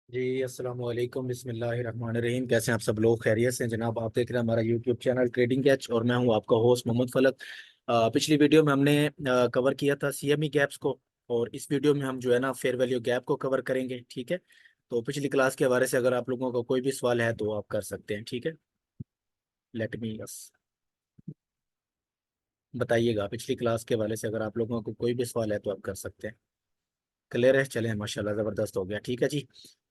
जी अस्सलाम वालेकुम बिस्मिल्लाहिर्रहमानिर्रहीम। कैसे हैं आप सब लोग? खैरियत से हैं जनाब? आप देख रहे हैं हमारा यूट्यूब चैनल ट्रेडिंग कैच और मैं हूं आपका होस्ट मोहम्मद फलक। पिछली वीडियो में हमने कवर किया था सीएमई गैप्स को, और इस वीडियो में हम जो है ना फेयर वैल्यू गैप को कवर करेंगे। ठीक है, तो पिछली क्लास के हवाले से अगर आप लोगों का कोई भी सवाल है तो आप कर सकते हैं। ठीक है, लेट मी बस बताइएगा, पिछली क्लास के हवाले से अगर आप लोगों को कोई भी सवाल है तो आप कर सकते हैं। क्लियर है? चलें, माशाल्लाह ज़बरदस्त हो गया। ठीक है जी,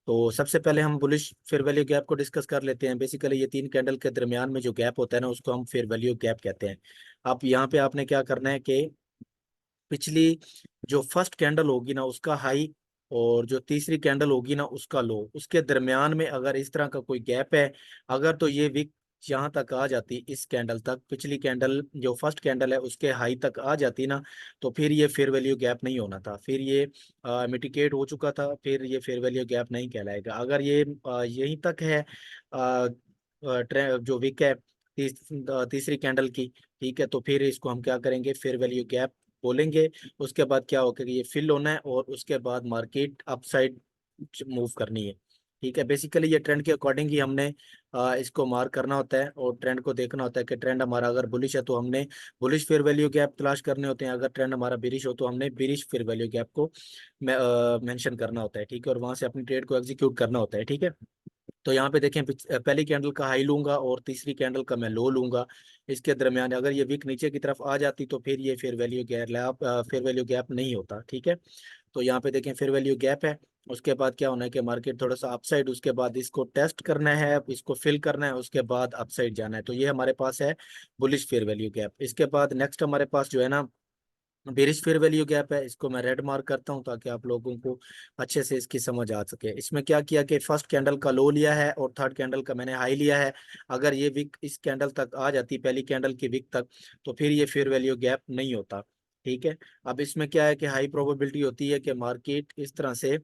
तो सबसे पहले हम बुलिश फेयर वैल्यू गैप को डिस्कस कर लेते हैं। बेसिकली ये तीन कैंडल के दरमियान में जो गैप होता है ना उसको हम फेयर वैल्यू गैप कहते हैं। आप यहाँ पे आपने क्या करना है कि पिछली जो फर्स्ट कैंडल होगी ना उसका हाई और जो तीसरी कैंडल होगी ना उसका लो, उसके दरमियान में अगर इस तरह का कोई गैप है, अगर तो ये विक यहाँ तक आ जाती, इस कैंडल तक, पिछली कैंडल जो फर्स्ट कैंडल है उसके हाई तक आ जाती ना, तो फिर ये फेयर वैल्यू गैप नहीं होना था, फिर ये मिटिकेट हो चुका था, फिर ये फेयर वैल्यू गैप नहीं कहलाएगा। अगर ये यहीं तक है जो विक है तीसरी कैंडल की, ठीक है, तो फिर इसको हम क्या करेंगे, फेयर वैल्यू गैप बोलेंगे। उसके बाद क्या होगा कि ये फिल होना है और उसके बाद मार्केट अपसाइड मूव करनी है। ठीक है, बेसिकली ये ट्रेंड के अकॉर्डिंग ही हमने इसको मार्क करना होता है और ट्रेंड को देखना होता है कि ट्रेंड हमारा अगर बुलिश है तो हमने बुलिश फेयर वैल्यू गैप तलाश करने होते हैं, अगर ट्रेंड हमारा बिरिश हो तो हमने बिरिश फेयर वैल्यू गैप को मेंशन करना होता है। ठीक है, और वहां से अपनी ट्रेड को एग्जीक्यूट करना होता है। ठीक है, तो यहाँ पे देखें, पहली कैंडल का हाई लूंगा और तीसरी कैंडल का मैं लो लूंगा। इसके दरमियान अगर ये विक नीचे की तरफ आ जाती तो फिर ये फेयर वैल्यू गैप नहीं होता। ठीक है, तो यहाँ पे देखें फेयर वैल्यू गैप है। उसके बाद क्या होना है कि मार्केट थोड़ा सा अपसाइड, उसके बाद इसको टेस्ट करना है, इसको फिल करना है, उसके बाद अपसाइड जाना है। तो ये हमारे पास है बुलिश फेयर वैल्यू गैप। इसके बाद नेक्स्ट हमारे पास जो है ना बेरिश फेयर वैल्यू गैप है, इसको मैं रेड मार्क करता हूं ताकि आप लोगों को अच्छे से इसकी समझ आ सके। इसमें क्या किया कि फर्स्ट कैंडल का लो लिया है और थर्ड कैंडल का मैंने हाई लिया है। अगर ये विक इस कैंडल तक आ जाती, पहली कैंडल की विक तक, तो फिर ये फेयर वैल्यू गैप नहीं होता। ठीक है, अब इसमें क्या है कि हाई प्रोबेबिलिटी होती है कि मार्केट इस तरह से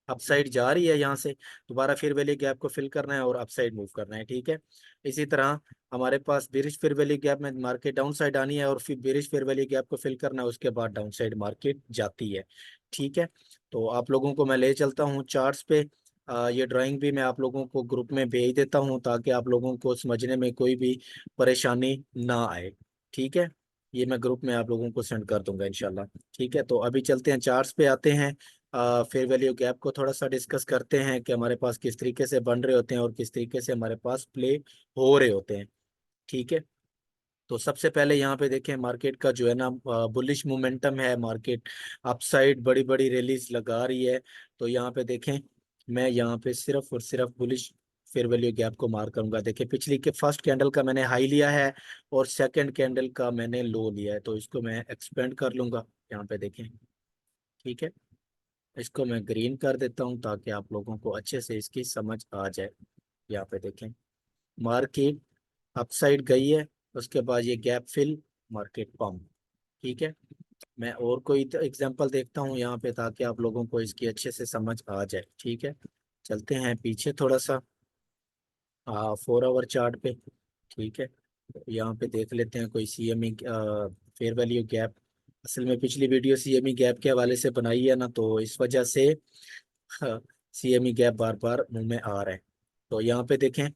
अपसाइड जा रही है, यहाँ से दोबारा फिर वैल्यू गैप को फिल करना है और अपसाइड मूव करना है। ठीक है, इसी तरह हमारे पास बेरिश फिर वैल्यू गैप में मार्केट डाउन साइड आनी है और फिर बेरिश फिर वैल्यू गैप को फिल करना है, उसके बाद डाउन साइड मार्केट जाती है। ठीक है, तो आप लोगों को मैं ले चलता हूँ चार्ट्स पे। ये ड्राइंग भी मैं आप लोगों को ग्रुप में भेज देता हूँ ताकि आप लोगों को समझने में कोई भी परेशानी ना आए। ठीक है, ये मैं ग्रुप में आप लोगों को सेंड कर दूंगा इंशाल्लाह। ठीक है, तो अभी चलते हैं चार्ट्स पे, आते हैं फेयर वैल्यू गैप को थोड़ा सा डिस्कस करते हैं कि हमारे पास किस तरीके से बन रहे होते हैं और किस तरीके से हमारे पास प्ले हो रहे होते हैं। ठीक है, तो सबसे पहले यहाँ पे देखें मार्केट का जो है ना बुलिश मोमेंटम है, मार्केट अपसाइड बड़ी बड़ी रैलीज लगा रही है। तो यहाँ पे देखें, मैं यहाँ पे सिर्फ और सिर्फ बुलिश फेयर वैल्यू गैप को मार्क करूंगा। देखिए पिछली के फर्स्ट कैंडल का मैंने हाई लिया है और सेकंड कैंडल का मैंने लो लिया है, तो इसको मैं एक्सपेंड कर लूंगा। यहाँ पे देखें, ठीक है, इसको मैं ग्रीन कर देता हूँ ताकि आप लोगों को अच्छे से इसकी समझ आ जाए। यहाँ पे देखें, मार्केट अपसाइड गई है, उसके बाद ये गैप फिल, मार्केट पम्प। ठीक है, मैं और कोई एग्जांपल देखता हूँ यहाँ पे ताकि आप लोगों को इसकी अच्छे से समझ आ जाए। ठीक है, चलते हैं पीछे थोड़ा सा 4 आवर चार्ट पे। ठीक है, तो यहाँ पे देख लेते हैं कोई सीएमई फेयर वैल्यू गैप। असल में पिछली वीडियो सीएमई गैप के हवाले से बनाई है ना, तो इस वजह से सीएमई गैप बार बार मुंह में आ रहा है। तो यहाँ पे देखें,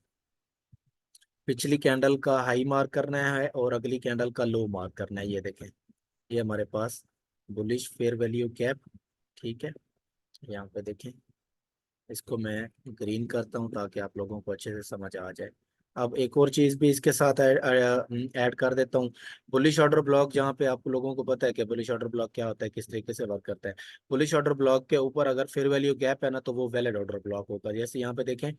पिछली कैंडल का हाई मार्क करना है और अगली कैंडल का लो मार्क करना है। ये देखें, ये हमारे पास बुलिश फेयर वैल्यू गैप। ठीक है, यहाँ पे देखें, इसको मैं ग्रीन करता हूँ ताकि आप लोगों को अच्छे से समझ आ जाए। अब एक और चीज भी इसके साथ ऐड कर देता हूँ, बुलिश ऑर्डर ब्लॉक। जहाँ पे आप लोगों को पता है कि बुलिश ऑर्डर ब्लॉक क्या होता है, किस तरीके से वर्क करता है। बुलिश ऑर्डर ब्लॉक के ऊपर अगर फेयर वैल्यू गैप है ना तो वो वैलिड ऑर्डर ब्लॉक होगा। जैसे यहाँ पे देखें,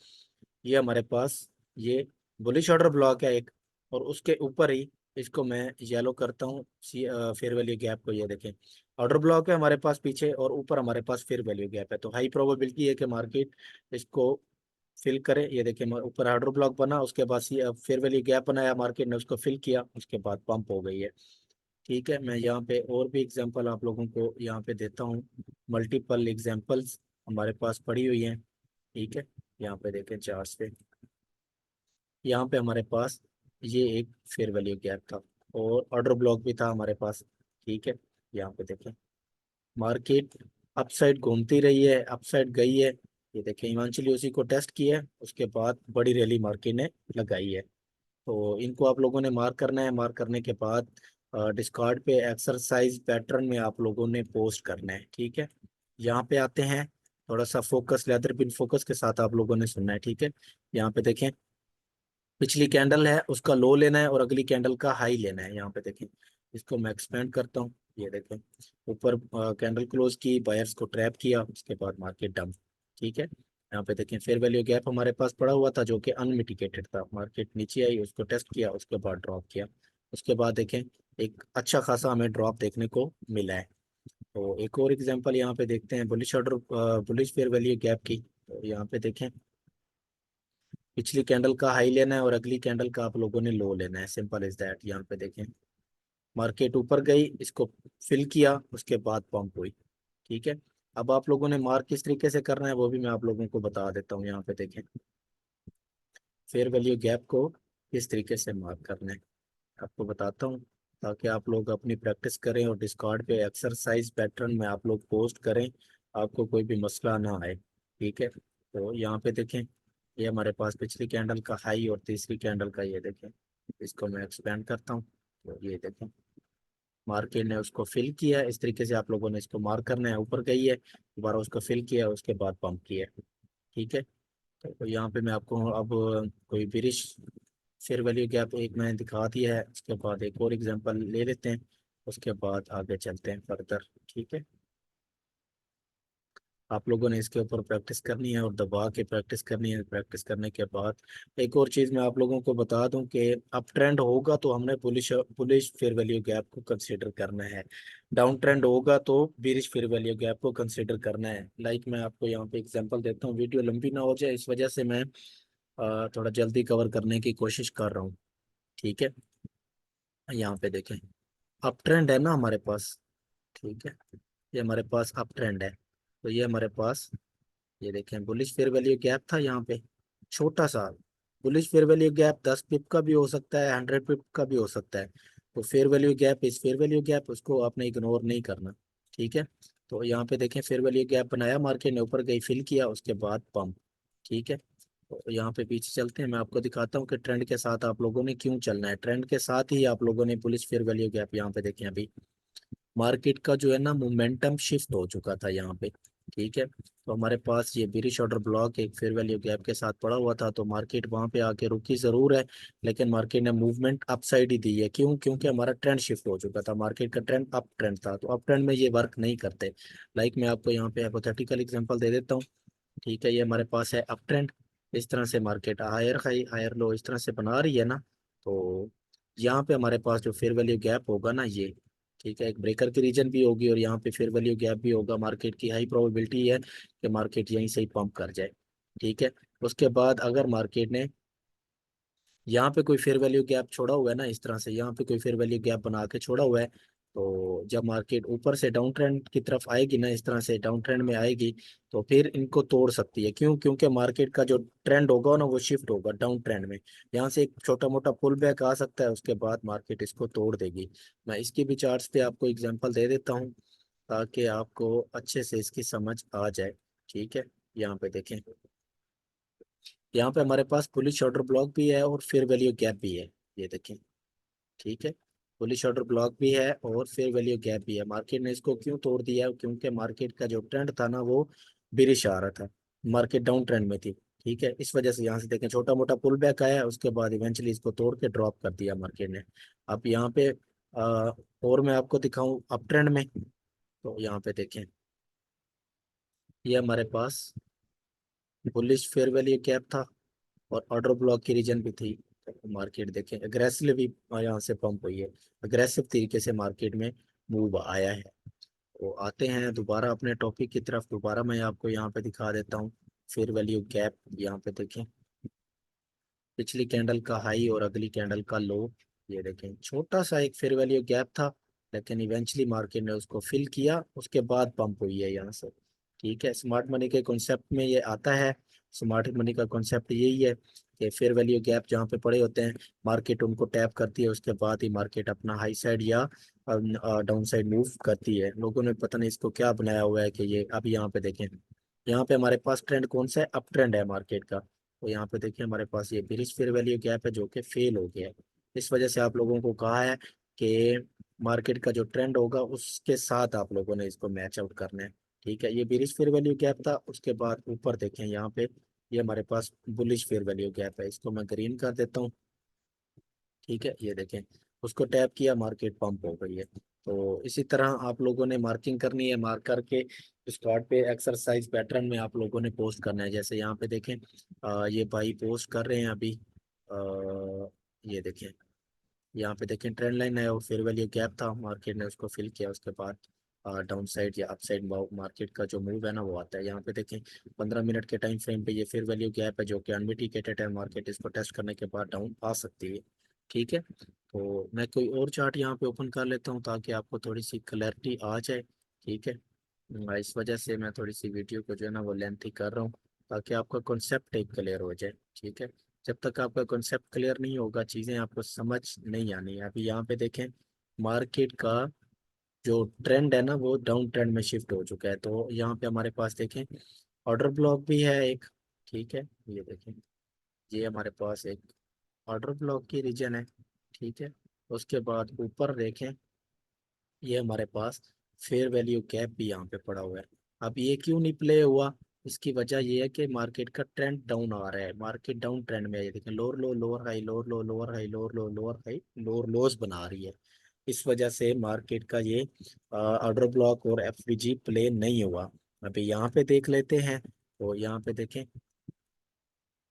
ये हमारे पास ये बुलिश ऑर्डर ब्लॉक है एक, और उसके ऊपर ही इसको मैं येलो करता हूँ फेयर वैल्यू गैप को। ये देखें, ऑर्डर ब्लॉक है हमारे पास पीछे और ऊपर हमारे पास फेयर वैल्यू गैप है, तो हाई प्रोबेबिलिटी है कि मार्केट इसको फिल करे। ये देखें, ऊपर ऑर्डर ब्लॉक बना, उसके बाद फेयर वैल्यू गैप बनाया, मार्केट ने उसको फिल किया, उसके बाद पंप हो गई है। ठीक है, मैं यहाँ पे और भी एग्जांपल आप लोगों को यहाँ पे देता हूँ, मल्टीपल एग्जांपल्स हमारे पास पड़ी हुई हैं। ठीक है, यहाँ पे देखें चार्ट्स पे, यहाँ पे हमारे पास ये एक फेयर वैल्यू गैप था और ऑर्डर ब्लॉक भी था हमारे पास। ठीक है, यहाँ पे देखें, मार्केट अपसाइड घूमती रही है, अपसाइड गई है। ये देखें इवेंचुअली उसी को टेस्ट किया है, उसके बाद बड़ी रैली मार्केट ने लगाई है। तो इनको आप लोगों ने मार्क करना है। मार्क करने के बाद डिस्कार्ड पे एक्सरसाइज पैटर्न में आप लोगों ने पोस्ट करना है, ठीक है। यहाँ पे आते हैं, थोड़ा सा फोकस, लेदर पिन फोकस के साथ आप लोगों ने सुनना है, ठीक है। यहाँ पे देखें, पिछली कैंडल है उसका लो लेना है और अगली कैंडल का हाई लेना है। यहाँ पे देखें, इसको मैं एक्सपेंड करता हूँ। ये देखें, ऊपर कैंडल क्लोज की, बायर्स को ट्रैप किया, उसके बाद मार्केट डाउन, ठीक है। यहाँ पे देखें फेयर वैल्यू गैप हमारे पास पड़ा हुआ था जो कि अनमिटिगेटेड था। मार्केट नीचे आई, उसको टेस्ट किया, उसके बाद ड्रॉप किया। उसके बाद देखें एक अच्छा खासा हमें ड्रॉप देखने को मिला है। तो एक और एग्जांपल यहाँ पे देखते हैं bullish order, bullish fair value gap की। तो यहाँ पे देखें, पिछली कैंडल का हाई लेना है और अगली कैंडल का आप लोगों ने लो लेना है, सिंपल इज दैट। यहाँ पे देखें मार्केट ऊपर गई, इसको फिल किया, उसके बाद पंप हुई, ठीक है। अब आप लोगों ने मार्क किस तरीके से करना है वो भी मैं आप लोगों को बता देता हूँ। यहाँ पे देखें फेयर वैल्यू गैप को किस तरीके से मार्क करना है आपको बताता हूँ, ताकि आप लोग अपनी प्रैक्टिस करें और डिस्कॉर्ड पे एक्सरसाइज पैटर्न में आप लोग पोस्ट करें, आपको कोई भी मसला ना आए, ठीक है। तो यहाँ पे देखें, ये हमारे पास पिछली कैंडल का हाई और तीसरी कैंडल का, ये देखें, इसको मैं एक्सपेंड करता हूँ। तो ये देखें मार्केट ने उसको फिल किया, इस तरीके से आप लोगों ने इसको मार्क करना है। ऊपर गई है, दोबारा उसको फिल किया, उसके बाद पंप किया, ठीक है। तो यहाँ पे मैं आपको अब कोई बिरिश फेयर वैल्यू गैप एक मैंने दिखा दिया है, उसके बाद एक और एग्जांपल ले लेते हैं, उसके बाद आगे चलते हैं फर्दर, ठीक है। आप लोगों ने इसके ऊपर प्रैक्टिस करनी है और दबा के प्रैक्टिस करनी है। प्रैक्टिस करने के बाद एक और चीज़ मैं आप लोगों को बता दूं कि अप ट्रेंड होगा तो हमने bullish bullish fair value gap को कंसीडर करना है, डाउन ट्रेंड होगा तो बिरिश फेयर वैल्यू गैप को कंसीडर करना है। लाइक मैं आपको यहाँ पे एग्जांपल देता हूँ, वीडियो लंबी ना हो जाए इस वजह से मैं थोड़ा जल्दी कवर करने की कोशिश कर रहा हूँ, ठीक है। यहाँ पे देखें अप ट्रेंड है ना हमारे पास, ठीक है। ये हमारे पास अप ट्रेंड है, तो ये हमारे पास, ये देखें बुलिश फेयर वैल्यू गैप था यहाँ पे, छोटा सा। बुलिश फेयर वैल्यू गैप 10 पिप का भी हो सकता है, 100 पिप का भी हो सकता है। तो फेयर वैल्यू गैप इस फेयर वैल्यू गैप, उसको आपने इग्नोर नहीं करना, ठीक है। तो यहाँ पे देखें फेयर वैल्यू गैप बनाया, मार्केट ने ऊपर गई, फिल किया, उसके बाद पंप, ठीक है। तो यहाँ पे पीछे चलते हैं, मैं आपको दिखाता हूँ कि ट्रेंड के साथ आप लोगों ने क्यों चलना है। ट्रेंड के साथ ही आप लोगों ने बुलिश फेयर वैल्यू गैप, यहाँ पे देखें अभी मार्केट का जो है ना मोमेंटम शिफ्ट हो चुका था यहाँ पे, ठीक है। तो हमारे पास ये बिरिश ऑर्डर ब्लॉक एक फेयर वैल्यू गैप के साथ पड़ा हुआ था, तो मार्केट वहां पे आके रुकी जरूर है, लेकिन मार्केट ने मूवमेंट अप साइड ही दी है। क्यों? क्योंकि हमारा ट्रेंड शिफ्ट हो चुका था, मार्केट का ट्रेंड अप ट्रेंड था, तो अप ट्रेंड में ये वर्क नहीं करते। लाइक मैं आपको यहाँ पे हाइपोथेटिकल एग्जांपल दे देता हूँ, ठीक है। ये हमारे पास है अप ट्रेंड, इस तरह से market higher high higher low इस तरह से बना रही है ना। तो यहाँ पे हमारे पास जो फेयर वैल्यू गैप होगा ना ये, ठीक है, एक ब्रेकर की रीजन भी होगी और यहाँ पे फेयर वैल्यू गैप भी होगा। मार्केट की हाई प्रोबेबिलिटी है कि मार्केट यहीं से ही पंप कर जाए, ठीक है। उसके बाद अगर मार्केट ने यहाँ पे कोई फेयर वैल्यू गैप छोड़ा हुआ है ना, इस तरह से यहाँ पे कोई फेयर वैल्यू गैप बना के छोड़ा हुआ है, तो जब मार्केट ऊपर से डाउन ट्रेंड की तरफ आएगी ना, इस तरह से डाउन ट्रेंड में आएगी, तो फिर इनको तोड़ सकती है। क्यों? क्योंकि मार्केट का जो ट्रेंड होगा ना वो शिफ्ट होगा डाउन ट्रेंड में। यहाँ से एक छोटा मोटा पुल बैक आ सकता है, उसके बाद मार्केट इसको तोड़ देगी। मैं इसकी भी चार्ट्स पे आपको एग्जांपल दे देता हूँ ताकि आपको अच्छे से इसकी समझ आ जाए, ठीक है। यहाँ पे देखें, यहाँ पे हमारे पास बुलिश ऑर्डर ब्लॉक भी है और फेयर वैल्यू गैप भी है, ये देखें, ठीक है। बुलिश ऑर्डर ब्लॉक भी है और फेयर वैल्यू गैप भी है। मार्केट ने इसको क्यों तोड़ दिया? क्योंकि मार्केट का जो ट्रेंड था ना वो बिरिश आ रहा था, मार्केट डाउन ट्रेंड में थी, ठीक है। इस वजह से यहाँ से देखें छोटा मोटा पुल बैक आया, उसके बाद इवेंचुअली इसको तोड़ के ड्रॉप कर दिया मार्केट ने। अब यहाँ पे और मैं आपको दिखाऊं अप ट्रेंड में, तो यहाँ पे देखें ये हमारे पास बुलिश फेयर वैल्यू गैप था और ऑर्डर ब्लॉक की रीजन भी थी। तो मार्केट देखें अग्रेसिवली यहाँ से पंप हुई है, अग्रेसिव तरीके से मार्केट में मूव आया है। तो आते हैं दोबारा अपने टॉपिक की तरफ, दोबारा मैं आपको यहाँ पे दिखा देता हूँ फेयर वैल्यू गैप। यहाँ पे देखें पिछली कैंडल का हाई और अगली कैंडल का लो, ये देखें छोटा सा एक फेयर वैल्यू गैप था, लेकिन इवेंचुअली मार्केट ने उसको फिल किया, उसके बाद पंप हुई है यहाँ से, ठीक है। स्मार्ट मनी के कॉन्सेप्ट में ये आता है। स्मार्ट मनी का कॉन्सेप्ट यही है कि फेयर वैल्यू गैप जहाँ पे पड़े होते हैं, मार्केट उनको टैप करती है, उसके बाद ही मार्केट अपना हाई साइड या डाउन साइड मूव करती है। लोगों ने पता नहीं इसको क्या बनाया हुआ है कि ये, अभी यहाँ पे देखें यहाँ पे हमारे पास ट्रेंड कौन सा है, अप ट्रेंड है मार्केट का। तो यहाँ पे देखिए हमारे पास ये बेरिश फेयर वैल्यू गैप है जो कि फेल हो गया है। इस वजह से आप लोगों को कहा है कि मार्केट का जो ट्रेंड होगा उसके साथ आप लोगों ने इसको मैच आउट करना है। ठीक है, ये बेरिश फेयर वैल्यू गैप था। उसके बाद ऊपर देखें यहाँ पे ये हमारे पास बुलिश फेयर वैल्यू गैप है, इसको मैं ग्रीन कर देता हूँ। ठीक है, ये देखें, उसको टैप किया, मार्केट पंप हो गई है। तो इसी तरह आप लोगों ने मार्किंग करनी है, मार्क करके स्पॉट पे एक्सरसाइज पैटर्न में आप लोगों ने पोस्ट करना है। जैसे यहाँ पे देखें ये भाई पोस्ट कर रहे हैं अभी। ये देखें, यहाँ पे देखें ट्रेंड लाइन है और फेयर वैल्यू गैप था, मार्केट ने उसको फिल किया। उसके बाद डाउन साइड या अप साइड मार्केट का जो मूव है ना वो आता है। यहाँ पे देखें 15 मिनट के टाइम फ्रेम पे ये फेयर वैल्यू गैप है जो कि अनमिटिगेटेड है, मार्केट इसको टेस्ट करने के बाद डाउन आ सकती है। ठीक है, तो मैं कोई और चार्ट यहाँ पे ओपन कर लेता हूँ ताकि आपको थोड़ी सी क्लैरिटी आ जाए। ठीक है, इस वजह से मैं थोड़ी सी वीडियो को जो है ना वो लेंथी कर रहा हूँ ताकि आपका कॉन्सेप्ट एक क्लियर हो जाए। ठीक है, जब तक आपका कॉन्सेप्ट क्लियर नहीं होगा चीज़ें आपको समझ नहीं आनी है। अभी यहाँ पे देखें मार्केट का जो ट्रेंड है ना वो डाउन ट्रेंड में शिफ्ट हो चुका है। तो यहाँ पे हमारे पास देखें ऑर्डर ब्लॉक भी है एक। ठीक है, ये देखें, ये हमारे पास एक ऑर्डर ब्लॉक की रीजन है। ठीक है, उसके बाद ऊपर देखें ये हमारे पास फेयर वैल्यू गैप भी यहाँ पे पड़ा हुआ है। अब ये क्यों नहीं प्ले हुआ, इसकी वजह ये है कि मार्केट का ट्रेंड डाउन आ रहा है, मार्केट डाउन ट्रेंड में है। ये देखें लोअर लो लोअर हाई, लोअर लो लोअर हाई, लोअर लो लोअर हाई, लोअर लोज बना रही है। इस वजह से मार्केट का ये ऑर्डर ब्लॉक और एफवीजी प्ले नहीं हुआ। अभी यहाँ पे देख लेते हैं, तो यहाँ पे देखें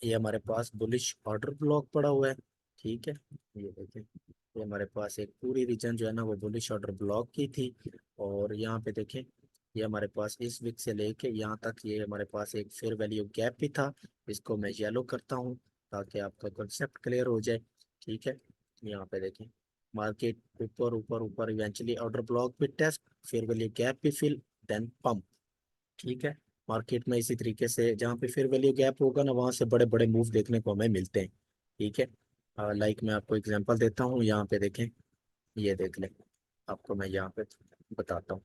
ये हमारे पास बुलिश ऑर्डर ब्लॉक पड़ा हुआ है। ठीक है, ये देखें ये हमारे पास एक पूरी रीजन जो है ना वो बुलिश ऑर्डर ब्लॉक की थी। और यहाँ पे देखें ये हमारे पास इस विक से लेके यहाँ तक ये हमारे पास एक फेयर वैल्यू गैप भी था। इसको मैं येलो करता हूँ ताकि आपका कॉन्सेप्ट क्लियर हो जाए। ठीक है, यहाँ पे देखें मार्केट ऊपर ऊपर ऊपर इवेंचुअली ऑर्डर ब्लॉक भी टेस्ट, फेयर वैल्यू गैप भी फिल, देन पंप। ठीक है, मार्केट में इसी तरीके से जहाँ पे फिर वैल्यू गैप होगा ना वहाँ से बड़े बड़े मूव देखने को हमें मिलते हैं। ठीक है, लाइक मैं आपको एग्जांपल देता हूँ, यहाँ पे देखें, ये देख लें, आपको मैं यहाँ पे बताता हूँ।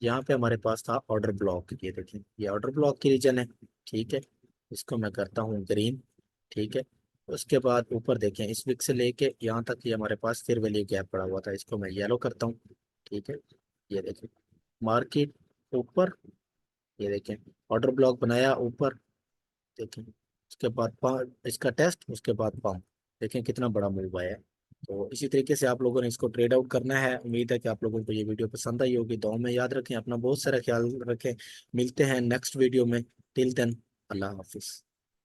यहाँ पे हमारे पास था ऑर्डर ब्लॉक, ये देखें ये ऑर्डर ब्लॉक की रीजन है। ठीक है, इसको मैं करता हूँ ग्रीन। ठीक है, उसके बाद ऊपर देखें इस विक से लेके यहाँ तक ये हमारे पास फिर वैल्यू गैप पड़ा हुआ था, इसको मैं येलो करता हूँ। ठीक है, ये देखें मार्केट ऊपर, ये देखें ऑर्डर ब्लॉक बनाया ऊपर, देखें उसके बाद इसका टेस्ट, उसके बाद पंप, देखें कितना बड़ा मूव आया है। तो इसी तरीके से आप लोगों ने इसको ट्रेड आउट करना है। उम्मीद है कि आप लोगों को ये वीडियो पसंद आई होगी। दुआ में याद रखें, अपना बहुत सारा ख्याल रखें। मिलते हैं नेक्स्ट वीडियो में। टिल देन, अल्लाह हाफिज।